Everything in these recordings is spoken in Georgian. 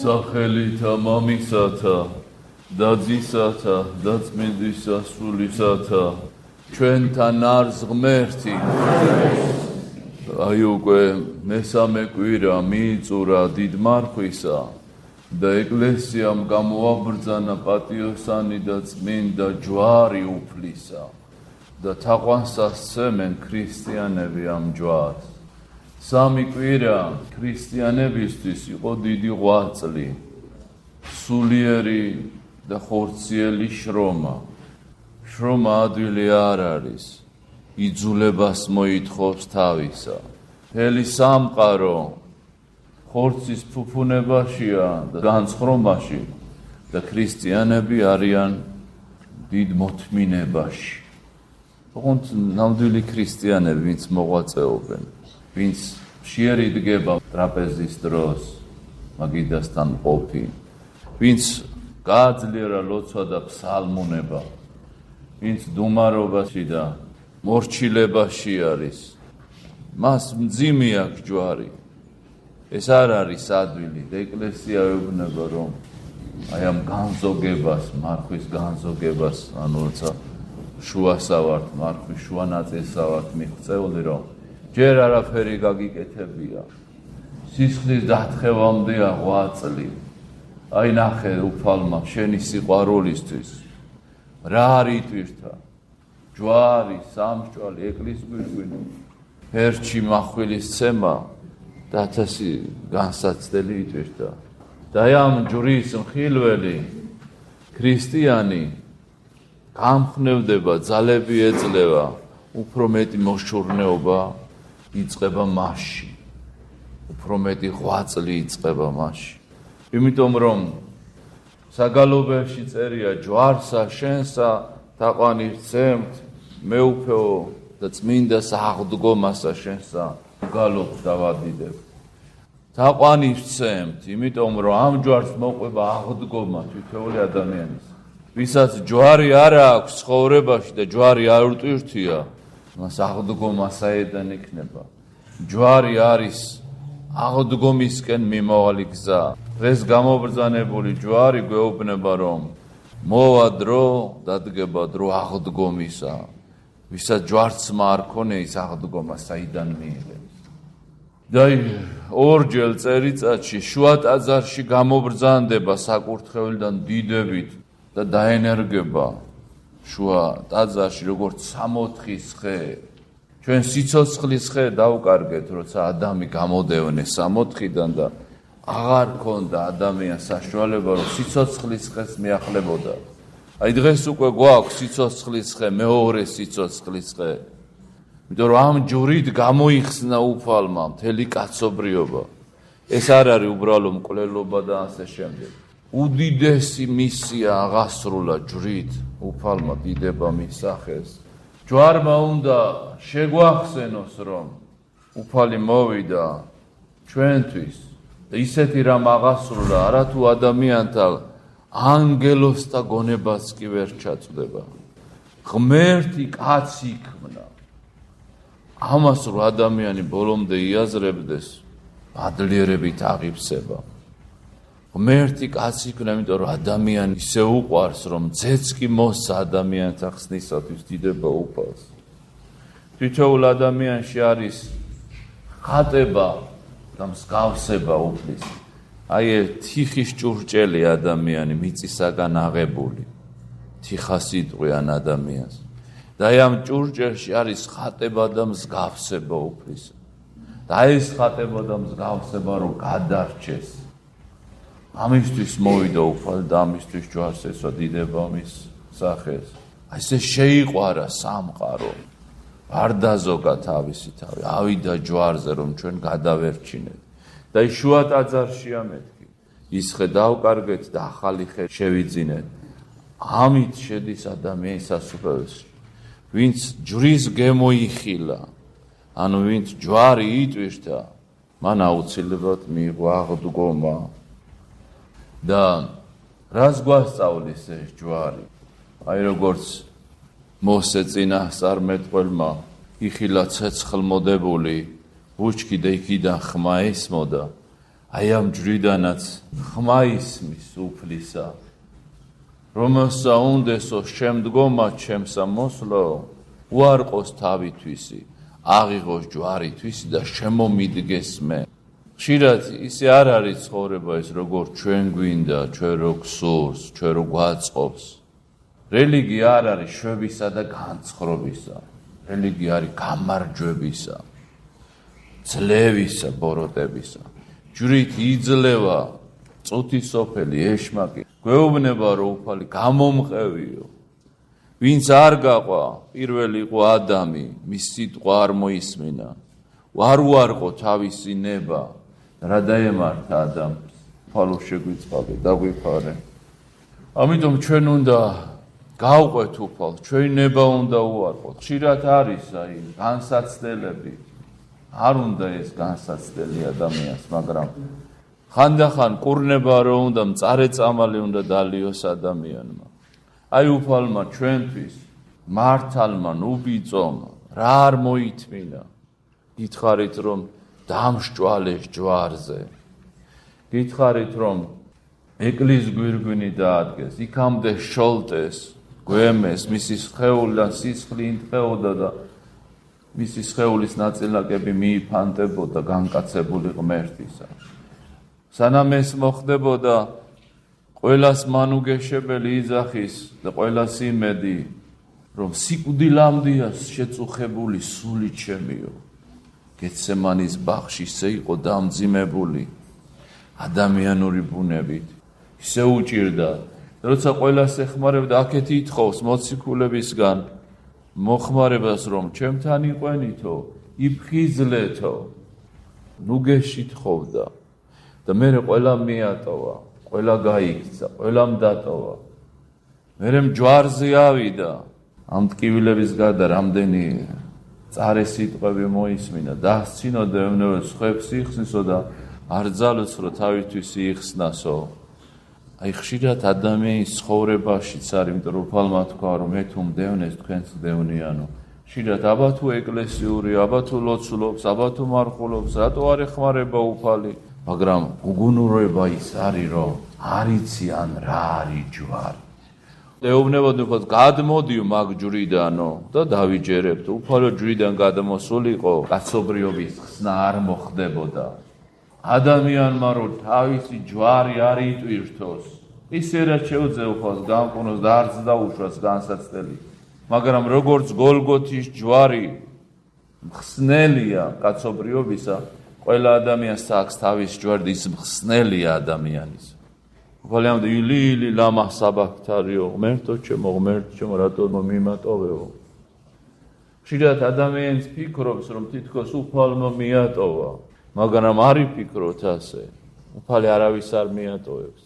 სახელითა მამისათა და ძისათა და წმინდისა სულისათა ჩვენთან არს ღმერთი. აი უკვე მესამე კვირა მიიწურა დიდ მარხვისა და ეკლესიამ გამოაბრძანა პატიოსანი და წმინდა ჯვარი უფლისა და თაყვანსას სცემენ ქრისტიანები ამ ჯვარს. სამი კვირა ქრისტიანებისთვის იყო დიდი ღვაწლი, სულიერი და ხორციელი შრომა. შრომა ადვილი არ არის, იძულებას მოითხოვს თავისა. მთელი სამყარო ხორცის ფუფუნებაშია და განცხრომაში და ქრისტიანები არიან დიდ მოთმინებაში. ოღონდ ნამდვილი ქრისტიანები, ვინც მოღვაწეობენ, ვინც მშიერი დგება ტრაპეზის დროს, მაგიდასთან ყოფი, ვინც გააძლიერა ლოცვა და ფსალმუნება, ვინც დუმარობაში და მორჩილებაში არის, მას მძიმე აქვს ჯვარი. ეს არ არის ადვილი და ეკლესია ეუბნება, რომ აი ამ განზოგებას, მარხვის განზოგებას, ანუ როცა შუასა ვართ, მარხვის შუა ნაწილსა ვართ მიღწეული, რომ ჯერ არაფერი გაგიკეთებია. სისხლის დათხევამდეა ღვაწლი. აი ნახე უფალმა შენი სიყვარულისთვის რა არ იტვირთა? ჯვარი, სამსჭვალი, ეკლესიის გვირგვინი, ფერჩი מחვილის ცემა და 1000 განსაცდელი იტვირთა. და ამ ჯვრის მხილველი ქრისტიანი გამხნევდება, ძალები ეძლევა, უფრო მეტი მოშურნეობა იწყება მასში, უფრო მეტი ღვაწლი იწყება მასში. იმიტომ რომ საგალობელში წერია ჯვარსა შენსა თაყვანი ვცემთ, მეუფეო და წმინდა აღდგომასა შენსა გალობ დავადიდებ. თაყვანი ვცემთ, იმიტომ რომ ამ ჯვარს მოყვება აღდგომა თითოეული ადამიანის. ვისაც ჯვარი არ აქვს ცხოვრებაში და ჯვარი არ ურტვირთია, მას აღდგომა საიდან იქნება. ჯვარი არის აღდგომისკენ მიმავალი გზა. დღეს გამობრძანებული ჯვარი გვეუბნება, რომ მოვა დრო, დადგება დრო აღდგომისა. ვისაც ჯვარცმა არ ქონია, ის აღდგომა საიდან მიიღებს. და ორჯერ წელიწადში შუა ტაძარში გამობრძანდება საკურთხეველიდან დიდებით და დაენერგება შუა ტაძარში როგორც 64 ხე. ჩვენ სიცოცხლის ხე დავკარგეთ, როცა ადამი გამოდევნე 64-დან და აღარ ქონდა ადამიანს საშუალება, რომ სიცოცხლის ხეს მიახლებოდა. აი დღეს უკვე გვაქვს სიცოცხლის ხე, მეორე სიცოცხლის ხე. იმიტომ რომ ამ ჯვრით გამოიხსნა უფალმა მთელი კაცობრიობა. ეს არ არის უბრალო მკვლელობა და ასე შემდეგ. უდიდესი მისია აღასრულა ჯვრით უფალმა დიდება მისახეს. ჯვარმა უნდა შეგვახსენოს, რომ უფალი მოვიდა ჩვენთვის და ისეთი რამ აღასრულა, არათუ ადამიანთა ანგელოსთა გონებას კი ვერ ჩაწვდება. ღმერთი კაცი იქმნა. ამას რო ადამიანი ბოლომდე იაზრებდეს, ადლიერებით აღივსება. ღმერთი კაცი იქნა, იმიტომ რომ ადამიანი ისე უყვარს, რომ ძეც კი მოსცა ადამიანთა ხსნისათვის დიდება უფალს. თითოეულ ადამიანში არის ხატება და მსგავსება უფლის. აი თიხის ჭურჭელი ადამიანი, მიწისაგან აღებული, თიხა სიტყვიან ადამიანს. და აი ამ ჭურჭელში არის ხატება და მსგავსება უფლისა. და ეს ხატება და მსგავსება რომ გადარჩეს. ამისთვის მოვიდა უფალი და ამისთვის ჯვარს ესვა დიდება მის სახეს. აი ესე შეიყვარა სამყარო. არ დაზოგა თავისი თავი, ავიდა ჯვარზე, რომ ჩვენ გადავერჩინეთ. და ის შუა ტაძარშია მეთქი. ის ხე დავკარგეთ და ახალი ხე შევიძინეთ. ამით შედის ადამიანის სასუფეველში. ვინც ჯვრის გემოიხილა, ანუ ვინც ჯვარი იტვირთა, მან აუცილებლად მიიღო აღდგომა. და რას გვასწავლის ეს ჯვარი? აი როგორც მოსე წინასწარმეტყველმა იხილა ცეცხლმოდებული ბუჩქი და იქიდან ხმა ესმოდა, აი ამ ჯვრიდანაც ხმა ისმის უფლისა, რომელსა უნდესო შემდგომა ჩემსა მოსვლო, უარყოს თავითვისი, აღიღოს ჯვარითვისი და შემომიდგეს მე. ხშირად ისე არ არის ცხოვრება ის, როგორც ჩვენ გვინდა, ჩვენ რო გსურს, ჩვენ რო გვაწყობს. რელიგია არ არის შვებისა და განცხრობისა. რელიგია არის გამარჯვებისა, ძლევისა, ბოროტებისა. ჯვრით იძლევა წუთი სოფელი ეშმაკი. გვეუბნება რომ უფალი გამომყევიო. ვინც არ გაყვა, პირველი იყო ადამი, მის სიტყვა არ მოისმინა. არ უარყო თავისი ნება, რა დაემართა ადამიანს, უფალო შეგვიწყალე, დაგვიფარე. ამიტომ ჩვენ უნდა გავყვეთ უფალს, ჩვენი ნება უნდა უარყოთ. ხშირად არის აი განსაცდელები, არ უნდა ეს განსაცდელი ადამიანს, მაგრამ ხანდახან კურნება რო უნდა, მწარეწამალი უნდა დალიოს ადამიანმა. აი უფალმა ჩვენთვის, მართალმა, უბიწომ, რა არ მოითმინა. გითხარით რომ დამსჭვალეს ჯვარზე. გითხარით რომ ეკლის გვირგვინი დაადგეს, იქამდე შოლტეს, გვემეს, მისი სხეულიდან სისხლი ინთხეოდა და მისი სხეულის ნაწილაკები მიიფანტებოდა განკაცებული ღმერთისა. სანამ ეს მოხდებოდა, ყველას მანუგეშებელი იძახის და ყველას იმედი, რომ სიკვდილამდეა შეწუხებული სული ჩემიო. გეცემანის ბაღში ისე იყო დამძიმებული ადამიანური ბუნებით, ისე უჭირდა, როცა ყველას ეხმარებდა, აქეთ ითხოვს მოციქულებისგან მოხმარებას, რომ ჩემთან იყვენითო, იფხიზლეთო, ნუ გეშითხოვდა და მე ყველა მიატოვა, ყველა გაიქცა, ყველამ დატოვა. მერე ჯვარზე ავიდა, ამ ტკივილების გარდა რამდენი წარე სიტყვები მოისმინა, დასცინო და ევნებებს ხებს იხსნისო და არ ძალოს რომ თავისთვის იხსნასო. აი ხშირად ადამიანის ცხოვრებაშიც არის, იმიტომ რომ უფალმა თქვა რომ მე თუ მდევნეს თქვენს მდევნიანო. ხშირად აბა თუ ეკლესიური, აბა თუ ლოცულობს, აბა თუ მარხულობს, რატო არ ეხმარება უფალი? მაგრამ უგუნურება ის არის, რომ არ იციან რა არის ჯვარი. ეუბნებოდნენ უფალს, გადმოდიო მაგ ჯვრიდანო და დავიჯერებთ. უფალო ჯვრიდან გადმოსულიყო, კაცობრიობის ხსნა არ მოხდებოდა. ადამიანმა რომ თავისი ჯვარი არ იტვირთოს, ისე რაც შეუძლია უფალს გამყვნოს და არც დაუშვას განსაცდელი. მაგრამ როგორც გოლგოთის ჯვარი მხსნელია კაცობრიობისა, ყველა ადამიანს აქვს თავის ჯვარი და ის მხსნელია ადამიანის. უფალი ამდა ილი ლამა საბაქთარიო, ღმერთო ჩემო, რატო მიმატოვეო. ხშირად ადამიანს ფიქრობს, რომ თითქოს უფალმა მიატოვა, მაგრამ არ იფიქროთ ასე. უფალი არავის არ მიატოვებს.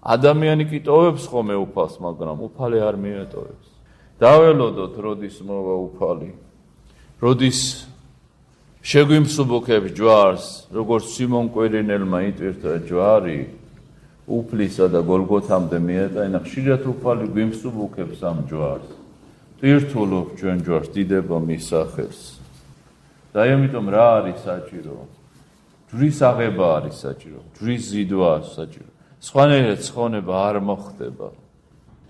ადამიანი კი ტოვებს ხოლმე უფალს, მაგრამ უფალი არ მიატოვებს. დაველოდოთ, როდის მოვა უფალი. როდის შეგვიმსუბუქებს ჯვარს, როგორც სიმონ კვირინელმა იტვირთა ჯვარი, უფლისა და გოლგოთამდე მიეტანა, ხშირად უფალი გვიმსუბუქებს ამ ჯვარს. ტვირთულობ ჩვენ ჯვარს, დიდება მის სახელს. და ამიტომ რა არის საჭირო? ჯვრის აღება არის საჭირო, ჯვრის ზიდვა საჭირო. სხვანაირად ცხოვრება არ მოხდება.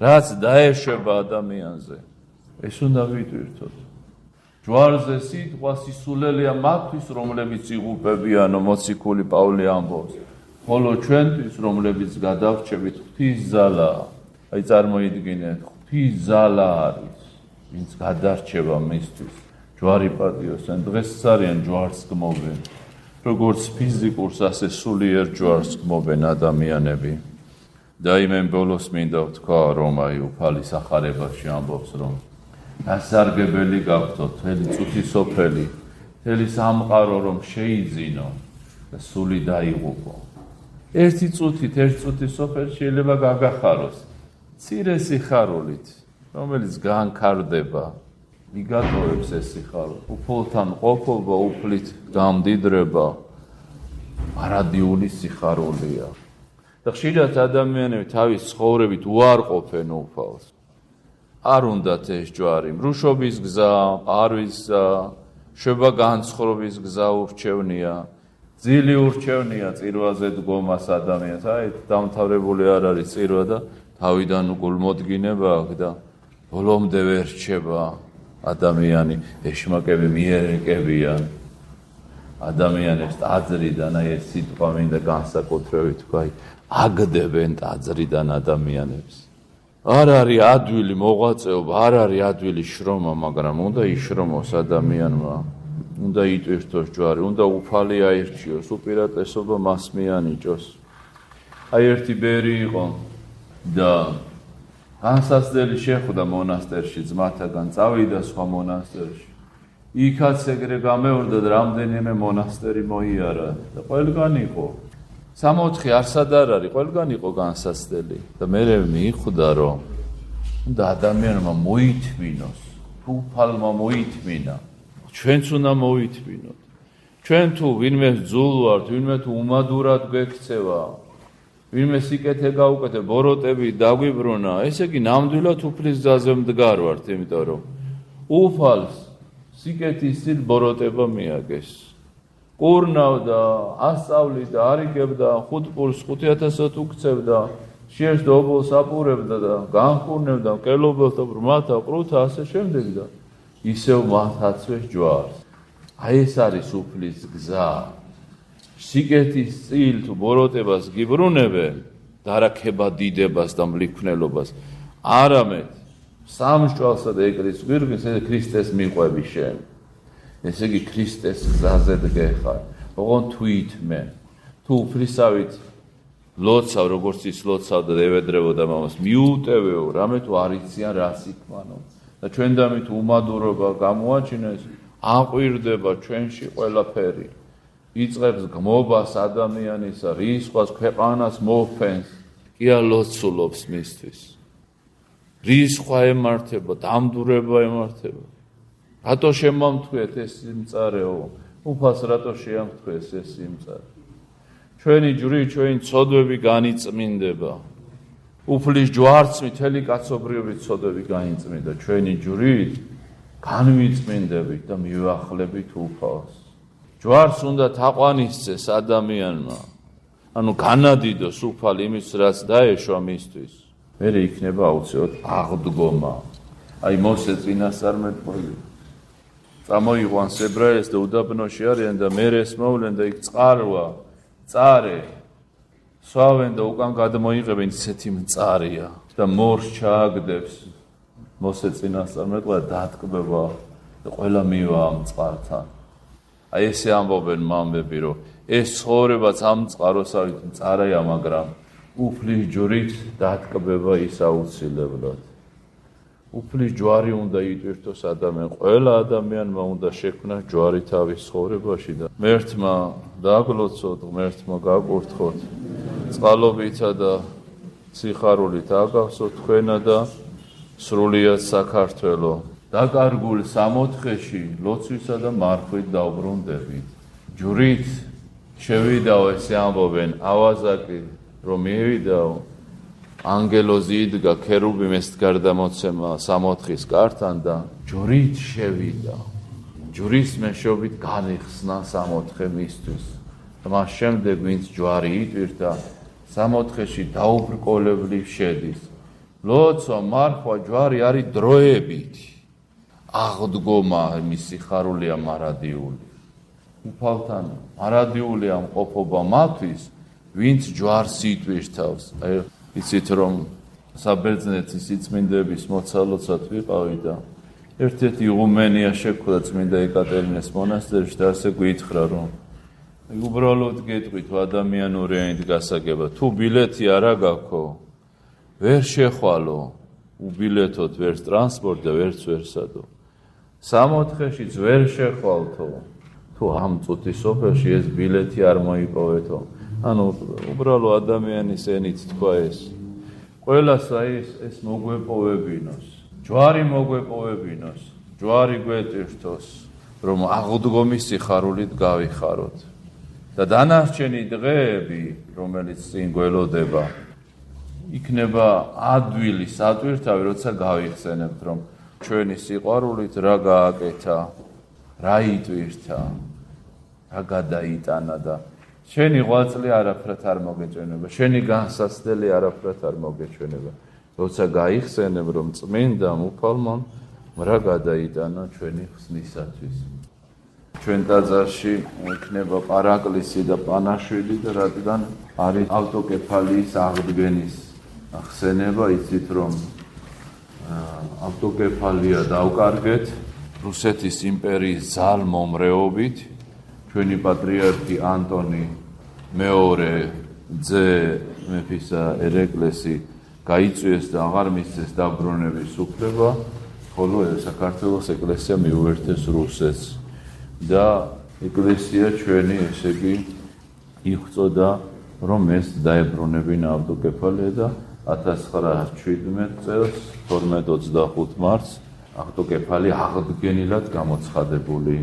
რაც დაეშვება ადამიანზე, ეს უნდა ვიტვირთოთ. ჯვარზე სიტყვა სისულელია მათთვის, რომლებიც იღუპებიანო, მოციქული პავლე ამბობს. ხოლო ჩვენთვის, რომლებიც გადავრჩებით, ღვთის ძალაა. აი წარმოიდგინეთ, ღვთის ძალა არის, ვინც გადარჩება მისთვის. ჯვარი პატიოს, ან დღესაც არიან ჯვარს გმობენ. როგორც ფიზიკურს, ასე სულიერ ჯვარს გმობენ ადამიანები. და იმენ ბოლოს მინდა ვთქვა, რომ აი უფალი სახარებაში ამბობს, რომ გასარგებელი გაქვთო მთელი წუთი სოფელი, მთელი სამყარო რომ შეიძინო და სული დაიღუპო. ერთი წუთი სოფელი შეიძლება გაგახაროს, მცირე სიხარულით, რომელიც განქარდება, მიგატოვებს ეს სიხარული. უფალთან ყოფობა, უფლით გამდიდრება, არადიული სიხარულია. და ხშირად ადამიანები თავის ცხოვრებით უარყოფენ უფალს. არ უნდათ ეს ჯვარი, მრუშობის გზა, ყარვის გზა, შვება განცხრობის გზა ურჩევნია. ძილი ურჩევნია წირვაზე დგომას ადამიანს. აი დამთავრებული არ არის წირვა და თავიდან გულმოდგინება აქვს და ბოლომდე ვერ რჩება ადამიანი, ეშმაკები მიერეკებიან ადამიანებს ტაძრიდან, აი ეს სიტყვა მინდა განსაკუთრებით თქვა, აგდებენ ტაძრიდან ადამიანებს. არ არის ადვილი მოღვაწეობა, არ არის ადვილი შრომა, მაგრამ უნდა იშრომოს ადამიანმა, უნდა იტვირთოს ჯვარი, უნდა უფალი აირჩიოს, უპირატესობა მას მიანიჭოს. აი ერთი ბერი იყო და განსაცდელი შეხვდა მონასტერში ძმათაგან, წავიდა სხვა მონასტერში. იქაც ეგრე გამეორდა და რამდენიმე მონასტერი მოიარა და ყველგან იყო. 64 არსად არ არის, ყველგან იყო განსაცდელი და მე მიხვდა რომ უნდა ადამიანმა მოითმინოს, უფალმა მოითმინა. ჩვენც უნდა მოითმინოთ. ჩვენ თუ ვინმე ძულ ვართ, ვინმე თუ უმადურად გვექცევა, ვინმე სიკეთე გაუკეთე, ბოროტები დაგვიბრუნა, ესე იგი ნამდვილად უფლის გზაზე მდგარ ვართ, იმიტომ რომ უფალს სიკეთის წინ ბოროტება მიაგეს. კურნავდა, ასწავლიდა, არიგებდა, 5 პურს 5000-ად უქცევდა, შიერს და ობოლს აპურებდა და განკურნევდა მკელობელს და ბრმათა, ყრუთა, ასე შემდეგ და ისევ მათ აცვეს ჯვარს. აი ეს არის უფლის გზა. სიკეთის წილ თუ ბოროტებას გიბრუნებენ, დარაქება დიდებას და მლიქვნელობას, არამედ სამსჯვალსა და ეკლესიის გვირგვინს ქრისტეს მიყვები შენ. ესე იგი ქრისტეს გზაზე დგეხარ. ოღონდ თუ ითმე, თუ უფლისავით ლოცავ, როგორც ის ლოცავდა და ევედრებოდა მამას, მიუტევეო, რამე თუ არ იციან რას იქმანო. და ჩვენ დამით უმადურობა გამოაჩინეს, აყვირდება ჩვენში ყველაფერი. იწყებს გმობას ადამიანისა, რისხვას, ქვეყანას მოფენს, კი ალოცულობს მისთვის. რისხვა ემართება, დამდურება ემართება. რატო შემამთქვეთ ეს სიმწარეო? უფალს რატო შეამთქვეს ეს სიმწარე? ჩვენი ჯვრით, ჩვენი ცოდვები განიწმინდება. უფლის ჯვარცმი მთელი კაცობრიობის ცოდვები განიწმინდა. ჩვენი ჯვრით განვიწმინდებით და მივახლებით უფალს. ჯვარს უნდა თაყვანისცეს ადამიანმა. ანუ განადიდოს უფალი იმის, რაც დაეშვა მისთვის. მერე იქნება აუცილებლად აღდგომა. აი მოსე წინასწარმეტყველი წამოიყვანს ებრაელს და უდაბნოში არიან და მერეს მოვლენ და იქ წყარვა, წარე სვავენ და უკან გადმოიღებენ, ისეთი მწარია და მორს ჩააგდებს მოსე წინასწარმეტყველი დატკბება და ყველა მივა ამ წყართან. აი ესე ამბობენ მამები, რომ ეს ცხოვრებაც ამ წყაროსავით მწარია, მაგრამ უფლის ჯვრით დატკბება ის აუცილებლად. უფლის ჯვარი უნდა იტვირთოს ადამიანს, ყველა ადამიანმა უნდა შექმნას ჯვარი თავის ცხოვრებაში და ღმერთმა დაგლოცოთ, ღმერთმა გაკურთხოთ, წყალობითა და სიხარულით აგავსოთ თქვენა და სრულიად საქართველო. დაკარგულ 64-ში ლოცვისა და მარხვით დავბრუნდებით. ჯვრით შევიდაო, ესე ამბობენ, ავაზაკი რომ მივიდაო, ანგელოზი იდგა ქერუბიმეს გარდამოცემა 64-ის კართან და ჯვრით შევიდა. ჯვრის მეშვეობით განიხსნა 64 მისთვის. მას შემდეგ ვინც ჯვარი იტვირთა 64-ში დაუბრკოლებლივ შედის. ლოცვა, მარხვა, ჯვარი არის დროებითი. აღდგომა მის სიხარულია მარადიული. უფალთან მარადიულია მყოფობა მათთვის, ვინც ჯვარს იტვირთავს. აი იცით რომ საბერძნეთის სიწმინდების მოცალოცად ვიყავი და ერთ-ერთი იღუმენია შეხვდა წმინდა ეკატერინეს მონასტერში და ასე გითხრა რომ უბრალოდ გეტყვით ადამიანური ენით გასაგება, თუ ბილეთი არა გაქვთ, ვერ შეხვალო, უბილეთოთ ვერც ტრანსპორტ და ვერც ვერსადო. 64-შიც ვერ შეხვალთო, თუ ამ წუთის სოფელში ეს ბილეთი არ მოიპოვეთო. ანუ უბრალო ადამიანის ენით თქვა ეს. ყველას აი ეს მოგვეპოვებინოს. ჯვარი მოგვეპოვებინოს. ჯვარი გვეტვირთოს, რომ აღდგომის სიხარულით გავიხაროთ. და დანარჩენი დღეები, რომელიც წინ გველოდება, იქნება ადვილი სატვირთავი, როცა გავიხსენებთ, რომ ჩვენი სიყვარულით რა გააკეთა, რა იტვირთა, რა გადაიტანა და შენი ღვაწლი არაფრად არ მოგეჩვენება, შენი განსაცდელი არაფრად არ მოგეჩვენება. როცა გაიხსენებ, რომ წმინდა მუფალმონ მრა გადაიტანა ჩვენი ხსნისათვის. ჩვენ ტაძარში იქნება პარაკლისი და პანაშვილი და რადგან არის ავტოკეფალიის აღდგენის ახსენება, იცით რომ ავტოკეფალია დავკარგეთ რუსეთის იმპერიის ძალმომრეობით, ჩვენი პატრიარქი ანტონი მეორე ძე მეფისა ერეკლესი გაიწვიეს და აღარ მისცეს დაბრუნების უფლება, ხოლო საქართველოს ეკლესია მიუერთეს რუსეთს და ეკლესია ჩვენი ესე იგი იღვწოდა რომ ეს დაებრუნებინა ავტოკეფალია და 1917 წელს 12-25 მარტს ავტოკეფალი აღდგენილად გამოცხადებული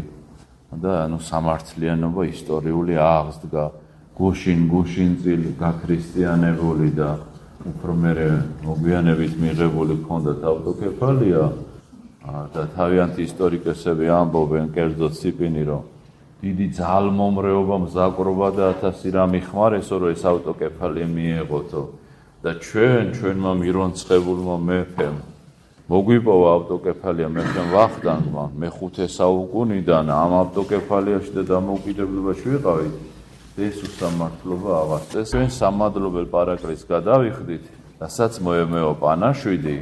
და სამართლიანობა ისტორიული აღსდგა გუშინ-გუშინწილ გაქრისტიანებული და უფრო მერე მოგვიანებით მიღებული ჰქონდათ ავტოკეფალია და თავიანთი ისტორიკოსები ამბობენ კერძოდ ციპინი რომ დიდი ძალმომრეობა მზაკრობა და 1000 რამი ხმარესო რომ ეს ავტოკეფალია მიეღოთო და ჩვენმა მირონცხებულმა მეფემ მოგვიპოვა ავტოკეფალია მეფემ ვახტანგმა მე-5 საუკუნიდან ამ ავტოკეფალიაში და დამოუკიდებლობაში ვიყავით ეს უსამართლობა აღასწეს. ჩვენ სამადლობელ პარაკლისს გადავიხდით, რასაც მოემეო პანაშვიდი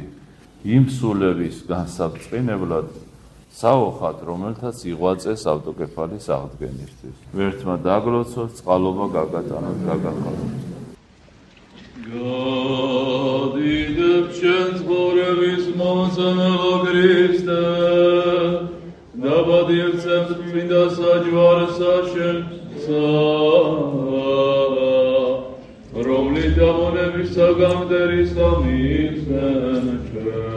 იმ სულების განსაბრწყინებლად საოხად, რომელთაც იღვაწეს ავტოკეფალის აღდგენისთვის. ვერთმა დაგლოცოთ, წყალობა გაგატანოთ, გაგახადოთ. გადიდებ ჩვენს ღორების მომწონელო ქრისტე, დაბადივცემთ წმინდა საჯვარსა შენს რომლით დამონებისა გამტერისა მიხსენ ჩვენ.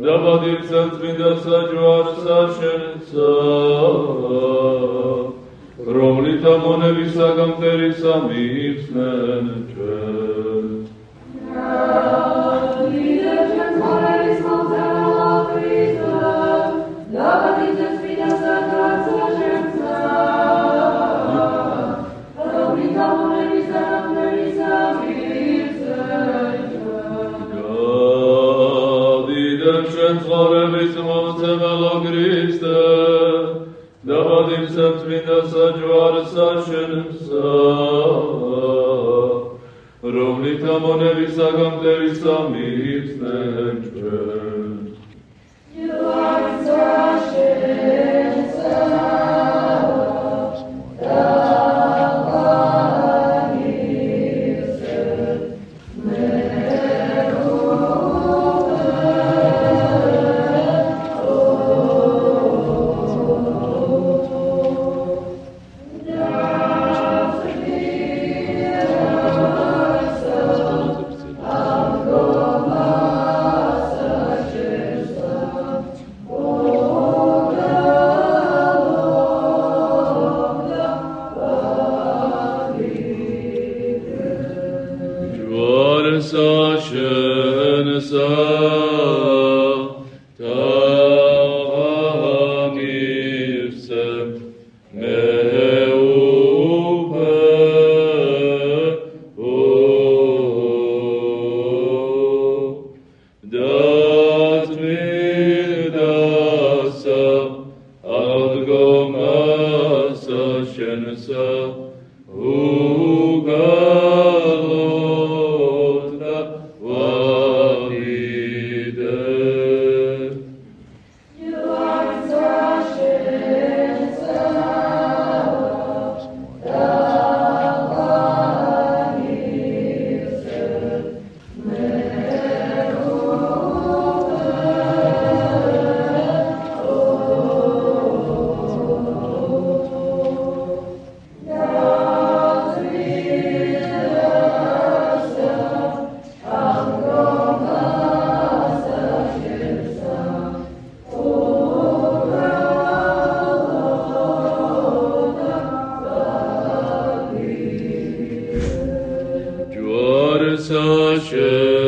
Dabadivcem წმინდა საჯვარსა შენსა, რომლით ამონებისა გამტერისა მიხსენ ჩვენ. Ცხოვრების მომცემელო ქრისტე, დაბადივცემ წმინდა საჯვარსა შენსა, რომლით ამონებისა გამტერისა მიხსენ ჩვენ. Ugalota valide საჩე